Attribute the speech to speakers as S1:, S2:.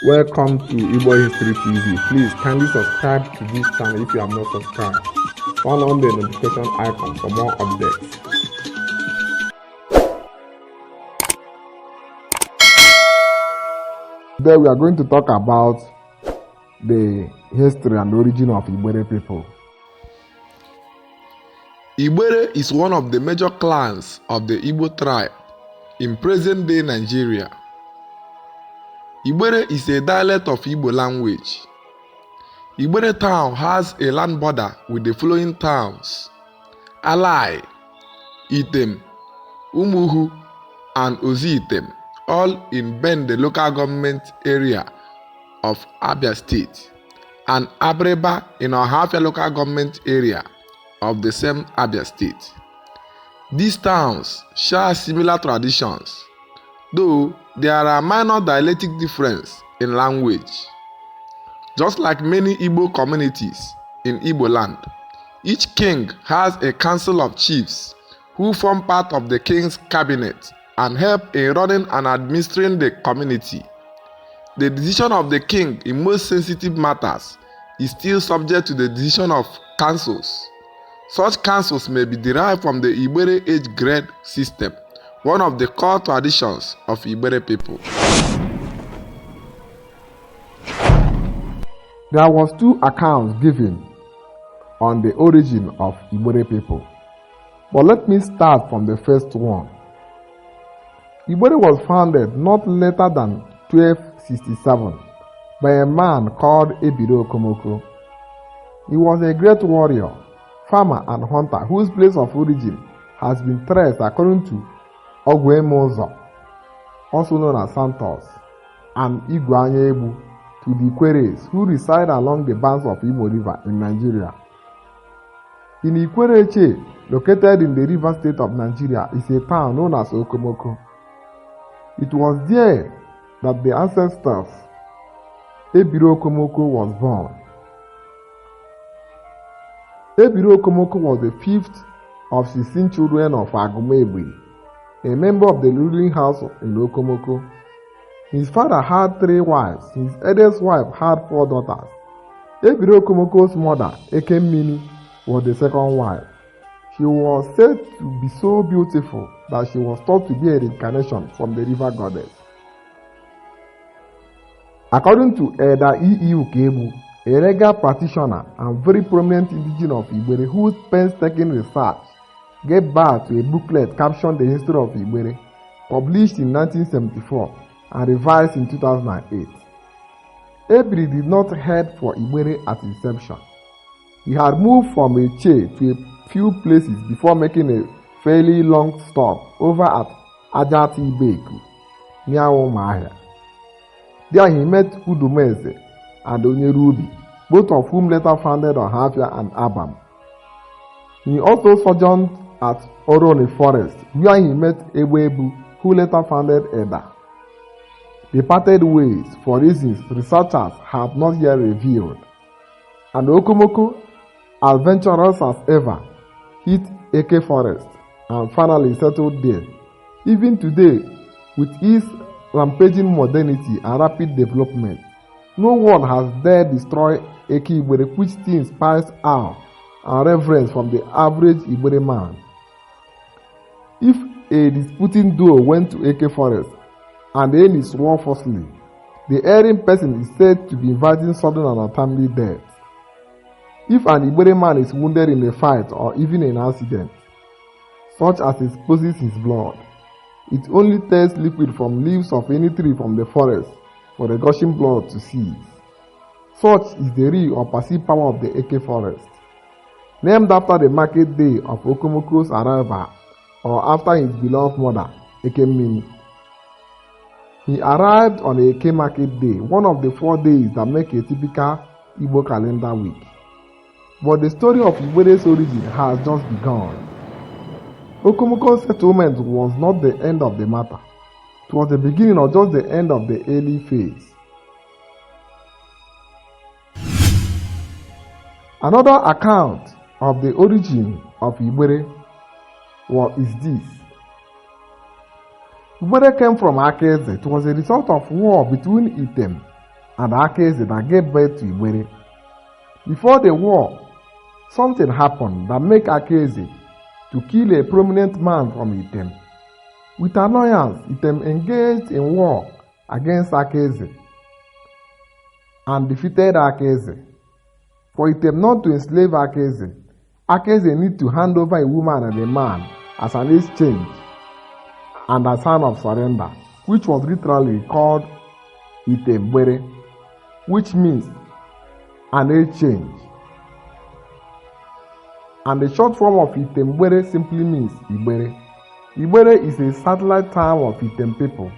S1: Welcome to Igbo History TV. Please kindly subscribe to this channel if you have not subscribed. Turn on the notification icon for more updates. Today we are going to talk about the history and origin of Igbere people.
S2: Igbere is one of the major clans of the Igbo tribe in present-day Nigeria. Igbere is a dialect of Igbo language. Igbere town has a land border with the following towns: Alai, Item, Umuhu, and Ozitem, all in Bende local government area of Abia State, and Abreba in Ohafia local government area of the same Abia State. These towns share similar traditions, though there are minor dialectic differences in language. Just like many Igbo communities in Igbo land, each king has a council of chiefs who form part of the king's cabinet and help in running and administering the community. The decision of the king in most sensitive matters is still subject to the decision of councils. Such councils may be derived from the Igbere age grade system, one of the core traditions of Igbere people.
S1: There was two accounts given on the origin of Igbere people, but let me start from the first one. Igbere was founded not later than 1267 by a man called Ebire Okomoko. He was a great warrior, farmer and hunter whose place of origin has been traced according to Ogwemozo, also known as Santos, and Igwanyebu, to the Ikweres who reside along the banks of Imo River in Nigeria. In Ikwereche, located in the River State of Nigeria, is a town known as Okomoko. It was there that the ancestors Ebire Okomoko was born. Ebire Okomoko was the fifth of 16 children of Agumebri, a member of the ruling house in Okomoko. His father had 3 wives. His eldest wife had 4 daughters. Ebire Okomoko's mother, Ekemmini, was the second wife. She was said to be so beautiful that she was thought to be a reincarnation from the river goddess. According to Elder E.E. Ukebu, a legal practitioner and very prominent indigenous of Igbere whose painstaking research gave birth to a booklet captioned The History of Igbere, published in 1974 and revised in 2008. Ebiri did not head for Igbere at inception. He had moved from Eche to a few places before making a fairly long stop over at Ajati Beku, near Omahia. There he met Udumese and Onyerubi, both of whom later founded Ohafia and Abam. He also sojourned at Orone Forest, where he met Ewebu, who later founded Eda. They parted ways for reasons researchers have not yet revealed, and Okomoko, adventurous as ever, hit Eke Forest and finally settled there. Even today, with its rampaging modernity and rapid development, no one has dared destroy Eke Igbere, which still inspires awe and reverence from the average Igbere man. If a disputing duo went to Eke Forest and the enemy swore falsely, the erring person is said to be inviting sudden and untimely death. If an Igbere man is wounded in a fight or even an accident, such as exposes his blood, it only takes liquid from leaves of any tree from the forest for the gushing blood to cease. Such is the real or perceived power of the Eke Forest. Named after the market day of Okomoko's arrival, or after his beloved mother, Ekemmini. He arrived on a Eke market day, one of the 4 days that make a typical Igbo calendar week. But the story of Igbere's origin has just begun. Okomoko's settlement was not the end of the matter. It was the beginning or just the end of the early phase. Another account of the origin of Igbere is this. Igbere came from Akeze. It was a result of war between Item and Akaeze that gave birth to Igbere. Before the war, something happened that made Akaeze to kill a prominent man from Item. With annoyance, Item engaged in war against Akaeze and defeated Akaeze. For Item not to enslave Akaeze, Akaeze need to hand over a woman and a man as an exchange and a sign of surrender, which was literally called Igbere, which means an exchange. And the short form of Igbere simply means Igbere. Igbere is a satellite town of Item people.